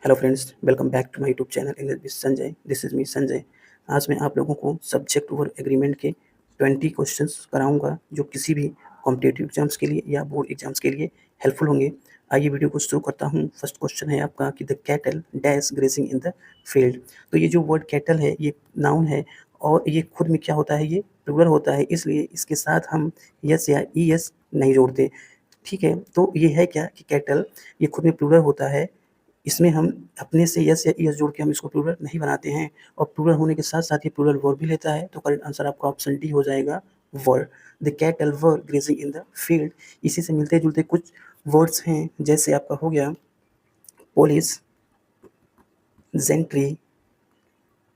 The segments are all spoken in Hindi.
Hello friends, welcome back to my YouTube channel English with Sanjay. This is me Sanjay. आज मैं आप लोगों को सब्जेक्ट ओवर एग्रीमेंट के 20 क्वेश्चंस कराऊंगा जो किसी भी कॉम्पिटिटिव एग्जाम्स के लिए या बोर्ड एग्जाम्स के लिए हेल्पफुल होंगे। आइए वीडियो को शुरू करता हूं। फर्स्ट क्वेश्चन है आपका कि the cattle dash grazing in the field. तो ये जो वर्ड कैटल है ये नाउन है और ये खुद में क्या होता है, ये प्लूरल होता है, इसलिए इसके साथ हम यस या ई एस नहीं जोड़ते। ठीक है, तो ये है क्या कि कैटल ये खुद में प्लूरल होता है, इसमें हम अपने से यस या ईएस जोड़ के हम इसको प्लूरल नहीं बनाते हैं और प्लूरल होने के साथ-साथ ये प्लूरल वर्ब भी लेता है, तो करेक्ट आंसर आपका ऑप्शन डी हो जाएगा were. The cattle were grazing in the field. इसी से मिलते-जुलते कुछ वर्ड्स हैं, जैसे आपका हो गया पुलिस, जेंट्री,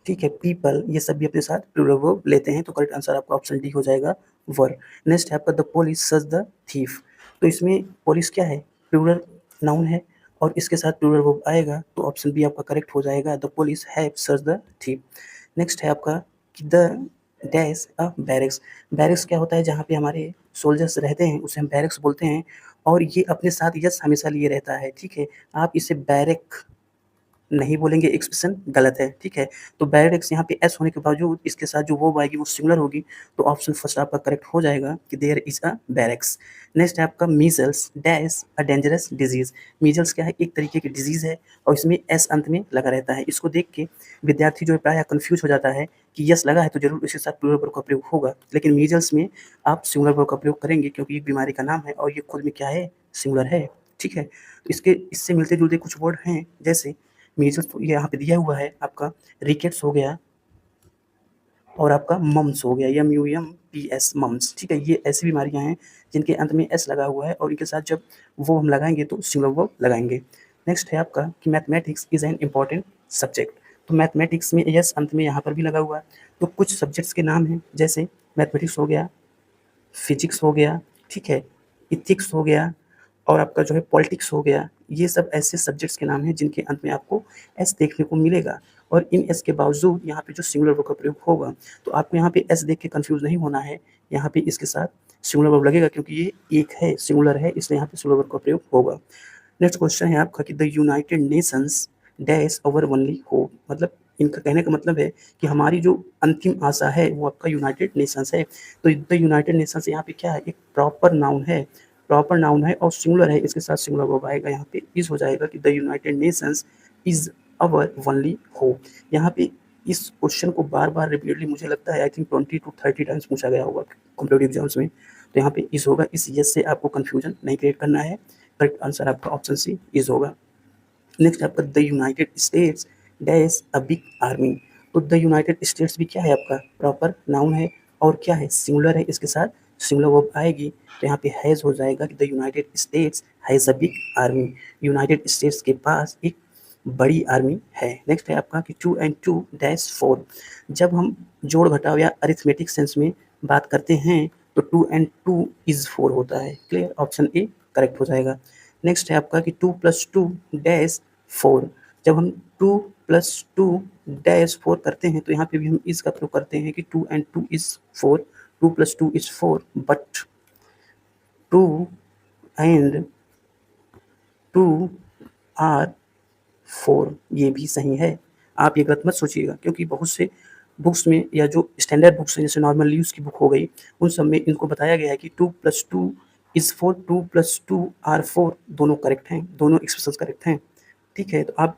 ठीक है, पीपल, ये सब भी अपने साथ प्लूरल वर्ब लेते हैं, तो करेक्ट आंसर आपका ऑप्शन डी हो जाएगा वर। नेक्स्ट है आपका the police search the thief. तो इसमें पुलिस क्या है, प्लूरल नाउन है और इसके साथ प्लूरल वर्ब आएगा, तो ऑप्शन बी आपका करेक्ट हो जाएगा, the police have search the thief. Next है आपका the dash a barracks. Barracks क्या होता है, जहाँ पे हमारे सोल्जर्स रहते हैं उसे हम बैरक्स बोलते हैं और ये अपने साथ यस हमेशा लिए रहता है। ठीक है, आप इसे बैरक नहीं बोलेंगे, एक्सप्रेशन गलत है। ठीक है, तो बैरक्स यहाँ पे एस होने के बावजूद इसके साथ जो वर्ब आएगी वो सिंगुलर होगी, तो ऑप्शन फर्स्ट आपका करेक्ट हो जाएगा कि there is a barracks. Next है आपका measles dash a dangerous disease. Measles क्या है, एक तरीके की डिजीज है और इसमें एस अंत में लगा रहता है। इसको देख के विद्यार्थी जो है प्रायः कंफ्यूज हो जाता है कि यस लगा है तो जरूर इसके साथ प्लूरल वर्ब का प्रयोग होगा, लेकिन मीजल्स में आप सिंगुलर वर्ब का प्रयोग करेंगे क्योंकि एक बीमारी का नाम है और ये खुद में क्या है, सिंगुलर है। ठीक है, तो इसके इससे मिलते जुलते कुछ वर्ड हैं, जैसे मीजल्स तो ये यहाँ पे दिया हुआ है आपका, रिकेट्स हो गया और आपका मम्स हो गया, MUMPS मम्स। ठीक है, ये ऐसी बीमारियां हैं जिनके अंत में एस लगा हुआ है और इनके साथ जब वो हम लगाएंगे तो सिंगुलर वर्ब लगाएंगे। नेक्स्ट है आपका कि mathematics is an important subject. तो मैथमेटिक्स में यस अंत में यहाँ पर भी लगा हुआ है, तो कुछ सब्जेक्ट्स के नाम हैं, जैसे मैथमेटिक्स हो गया, फिजिक्स हो गया, ठीक है, इथिक्स हो गया और आपका जो है पॉलिटिक्स हो गया। ये सब ऐसे सब्जेक्ट्स के नाम हैं जिनके अंत में आपको एस देखने को मिलेगा और इन एस के बावजूद यहाँ पे जो सिंगुलर वर्ब का प्रयोग होगा, तो आपको यहाँ पे एस देख के कंफ्यूज नहीं होना है, यहाँ पे इसके साथ सिंगुलर वर्ब लगेगा क्योंकि ये एक है, सिंगुलर है, इसलिए यहाँ पे सिंगुलर वर्ब का प्रयोग होगा। नेक्स्ट क्वेश्चन है आपका कि the United Nations dash our only hope. मतलब इनका कहने का मतलब है कि हमारी जो अंतिम आशा है वो आपका यूनाइटेड नेशंस है। तो द यूनाइटेड नेशंस यहाँ पे क्या है, एक प्रॉपर नाउन है, प्रॉपर नाउन है और सिंगुलर है, इसके साथ सिंगुलर वर्ब आएगा, यहाँ पे इस हो जाएगा कि the United Nations is our only hope. यहाँ पे इस क्वेश्चन को बार बार रिपीटली मुझे लगता है आई थिंक 20 to 30 टाइम्स पूछा गया होगा कॉम्पिटिटिव एग्जाम्स में, तो यहाँ पे इस होगा, इस यस से आपको कंफ्यूजन नहीं क्रिएट करना है। करेक्ट आंसर आपका ऑप्शन सी इज होगा। नेक्स्ट आपका the United states dash a big army. तो द यूनाइटेड स्टेट्स भी क्या है, आपका प्रॉपर नाउन है और क्या है, सिंगुलर है, इसके साथ सिंगुलर वर्ब आएगी, तो यहाँ पे हैज़ हो जाएगा कि the United states has a big army. United states के पास एक बड़ी आर्मी है। नेक्स्ट है आपका कि 2 and 2 डैश 4। जब हम जोड़ घटाव या अरिथमेटिक सेंस में बात करते हैं तो 2 and 2 इज 4 होता है। क्लियर, ऑप्शन ए करेक्ट हो जाएगा। नेक्स्ट है आपका कि 2 + 2 डैश 4। जब हम 2 + 2 डैश 4 करते हैं तो यहाँ पे भी हम इस का प्रयोग करते हैं कि 2 and 2 is 4, 2 + 2 is 4, but 2 and 2 are 4, ये भी सही है। आप ये गलत मत सोचिएगा क्योंकि बहुत से बुक्स में या जो स्टैंडर्ड बुक्स हैं जैसे नॉर्मल यूज़ की बुक हो गई, उन सब में इनको बताया गया है कि 2 + 2 इज 4, 2 + 2 आर 4, दोनों करेक्ट हैं, दोनों एक्सप्रेशंस करेक्ट हैं। ठीक है, तो आप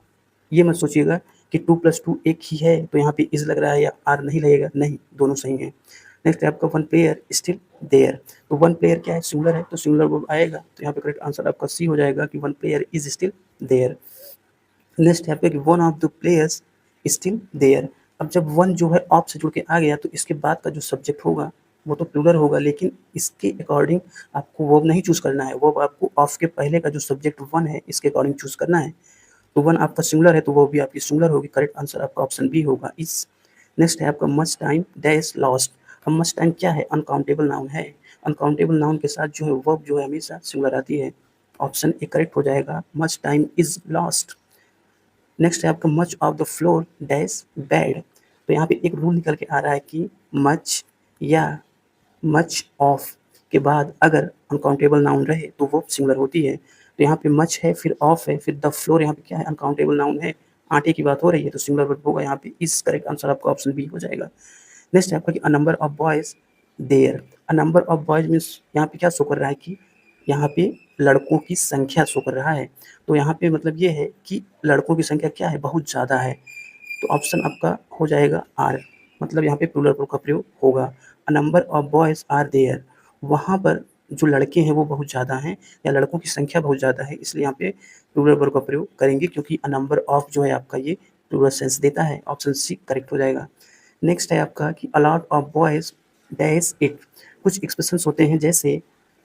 ये मत सोचिएगा कि 2 + 2 एक ही है तो यहाँ पे इज लग रहा है या आर नहीं लगेगा, नहीं, दोनों सही हैं। नेक्स्ट है आपका वन प्लेयर स्टिल देयर। तो वन प्लेयर क्या है, सिंगुलर है, तो सिंगुलर वर्ब आएगा, तो यहाँ पे करेक्ट आंसर आपका सी हो जाएगा कि one player is still there. Next है आपका कि one of the players still there. अब जब वन जो है ऑफ से जुड़ के आ गया तो इसके बाद का जो सब्जेक्ट होगा वो तो प्लूरल होगा, लेकिन इसके अकॉर्डिंग आपको वर्ब नहीं चूज करना है, वर्ब आपको ऑफ के पहले का जो सब्जेक्ट वन है इसके अकॉर्डिंग चूज करना है। तो वन आपका सिंगुलर है तो वो भी आपकी सिंगुलर होगी, करेक्ट आंसर आपका ऑप्शन बी होगा इस। नेक्स्ट है आपका मच टाइम डैश लॉस्ट। अब मच टाइम क्या है, अनकाउंटेबल नाउन है, अनकाउंटेबल नाउन के साथ जो है वर्ब जो है हमेशा सिंगुलर आती है, ऑप्शन ए करेक्ट हो जाएगा, much time is lost. Next है आपका much of the floor dash bad. तो यहाँ पे एक रूल निकल के आ रहा है कि मच या मच ऑफ के बाद अगर अनकाउंटेबल नाउन रहे तो वो सिंगुलर होती है, तो यहाँ पे मच है, फिर ऑफ है, फिर द फ्लोर यहाँ पे क्या है, अनकाउंटेबल नाउन है, आटे की बात हो रही है, तो सिंगुलर वर्ब होगा यहाँ पे। इस करेक्ट आंसर आपका ऑप्शन बी हो जाएगा। नेक्स्ट है आपका कि a number of boys there. A number of boys means यहाँ पे क्या शो कर रहा है कि यहाँ पे लड़कों की संख्या शो कर रहा है। तो यहाँ पे मतलब ये है कि लड़कों की संख्या क्या है, बहुत ज़्यादा है। तो ऑप्शन आपका हो जाएगा आर, मतलब यहाँ पे प्लूरल वर्ब का प्रयोग होगा। A number of boys are there, वहाँ पर जो लड़के हैं वो बहुत ज़्यादा हैं या लड़कों की संख्या बहुत ज़्यादा है, इसलिए यहाँ पे प्लूरल वर्ब का प्रयोग करेंगे, क्योंकि अ नंबर ऑफ जो है आपका ये प्लूरल सेंस देता है। ऑप्शन सी करेक्ट हो जाएगा। नेक्स्ट है आपका कि a lot of boys dash it. कुछ एक्सप्रेशंस होते हैं जैसे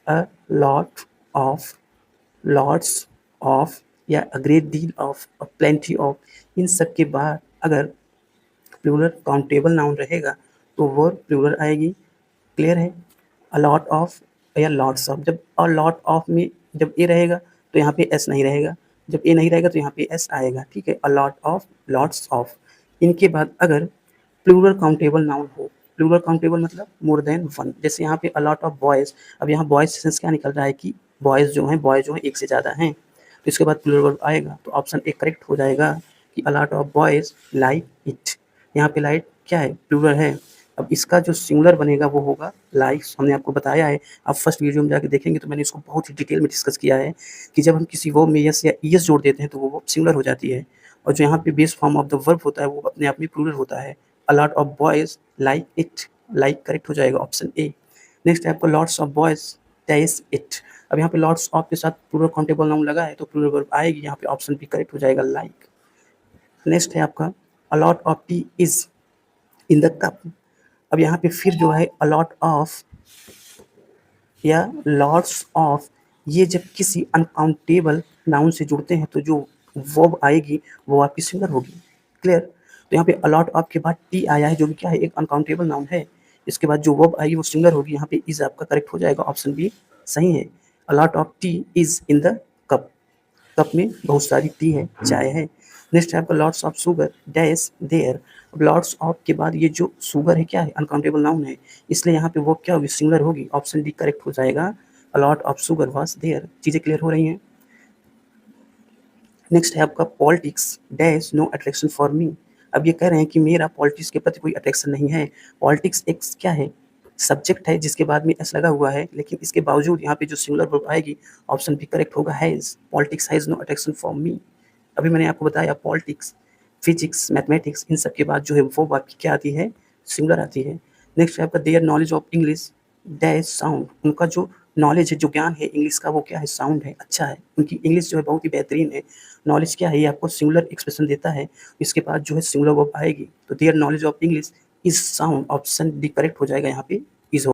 a lot of, lots of या a great deal of, a plenty of, इन सब के बाद अगर प्लूरल काउंटेबल नाउन रहेगा तो वो प्लूरल आएगी। क्लियर है? अ लॉट ऑफ या लॉट्स ऑफ, जब अ लॉट ऑफ में जब ए रहेगा तो यहाँ पे एस नहीं रहेगा, जब ए नहीं रहेगा तो यहाँ पे एस आएगा। ठीक है, a lot of, lots of. इनके बाद अगर प्लूरल काउंटेबल नाउन हो, प्लूरल काउंटेबल मतलब मोर देन वन, जैसे यहाँ पे अ लॉट ऑफ बॉयज़। अब यहाँ बॉयज़ सेंस क्या निकल रहा है कि बॉयज़ जो हैं एक से ज़्यादा हैं, तो इसके बाद प्लूरल वर्ब आएगा, तो ऑप्शन ए करेक्ट हो जाएगा कि a lot of boys like it. यहाँ पे लाइक क्या है, प्लूरल है। अब इसका जो सिंगुलर बनेगा वो होगा लाइक्स, हमने आपको बताया है। आप फर्स्ट वीडियो में जाके देखेंगे तो मैंने इसको बहुत ही डिटेल में डिस्कस किया है कि जब हम किसी वर्ब में यस या ईएस जोड़ देते हैं तो वो वर्ब सिंगुलर हो जाती है, और जो यहाँ पे base form of the verb होता है वो अपने आप में प्लूरल होता है। A lot of boys like it, like correct हो जाएगा, ऑप्शन ए। नेक्स्ट है आपका lots of boys taste it. अब यहाँ पे लॉट्स ऑफ के साथ प्लूरल काउंटेबल नाउन लगा है तो प्लूरल वर्ब आएगी, यहाँ पे ऑप्शन बी करेक्ट हो जाएगा, लाइक। नेक्स्ट है आपका अ lot of T is in the cup. अब यहाँ पे फिर जो है अ लॉट ऑफ या लॉट्स ऑफ, ये जब किसी अनकाउंटेबल नाउन से जुड़ते हैं तो जो वर्ब आएगी वो आपकी सिंगुलर होगी। क्लियर? तो यहाँ पे अ लॉट ऑफ के बाद टी आया है जो कि क्या है, एक अनकाउंटेबल नाउन है। इसके बाद जो वर्ब आएगी वो सिंगुलर होगी, यहाँ पे इज आपका करेक्ट हो जाएगा, ऑप्शन बी सही है। A lot of T is in the cup, cup में बहुत सारी टी है, चाय है। नेक्स्ट है आपका lots of sugar dash there. अब लॉट्स ऑफ के बाद ये जो शुगर है क्या है, अनकाउंटेबल नाउन है, इसलिए यहाँ पे वो क्या होगी, सिंगुलर होगी, ऑप्शन डी करेक्ट हो जाएगा। A lot of sugar was there. चीज़ें क्लियर हो रही हैं? नेक्स्ट है आपका politics dash no attraction for me. अब ये कह रहे हैं कि मेरा पॉलिटिक्स के प्रति कोई अट्रैक्शन नहीं है। पॉलिटिक्स एक क्या है, सब्जेक्ट है जिसके बाद में एस लगा हुआ है, लेकिन इसके बावजूद यहाँ पे जो सिंगुलर वर्ब आएगी ऑप्शन बी करेक्ट होगा, has. Politics has no attraction for me. अभी मैंने आपको बताया पॉलिटिक्स, फिजिक्स, मैथमेटिक्स, इन सब के बाद जो है वो आपकी क्या आती है, सिंगुलर आती है। नेक्स्ट है आपका their knowledge of English dash sound. उनका जो नॉलेज है, जो ज्ञान है इंग्लिश का, वो क्या है, साउंड है, अच्छा है। उनकी इंग्लिश जो है बहुत ही बेहतरीन है। नॉलेज क्या है, ये आपको सिंगुलर एक्सप्रेशन देता है, इसके बाद जो है सिंगुलर वर्ब आएगी, तो their knowledge of English is sound, option D correct हो जाएगा यहाँ पे, इज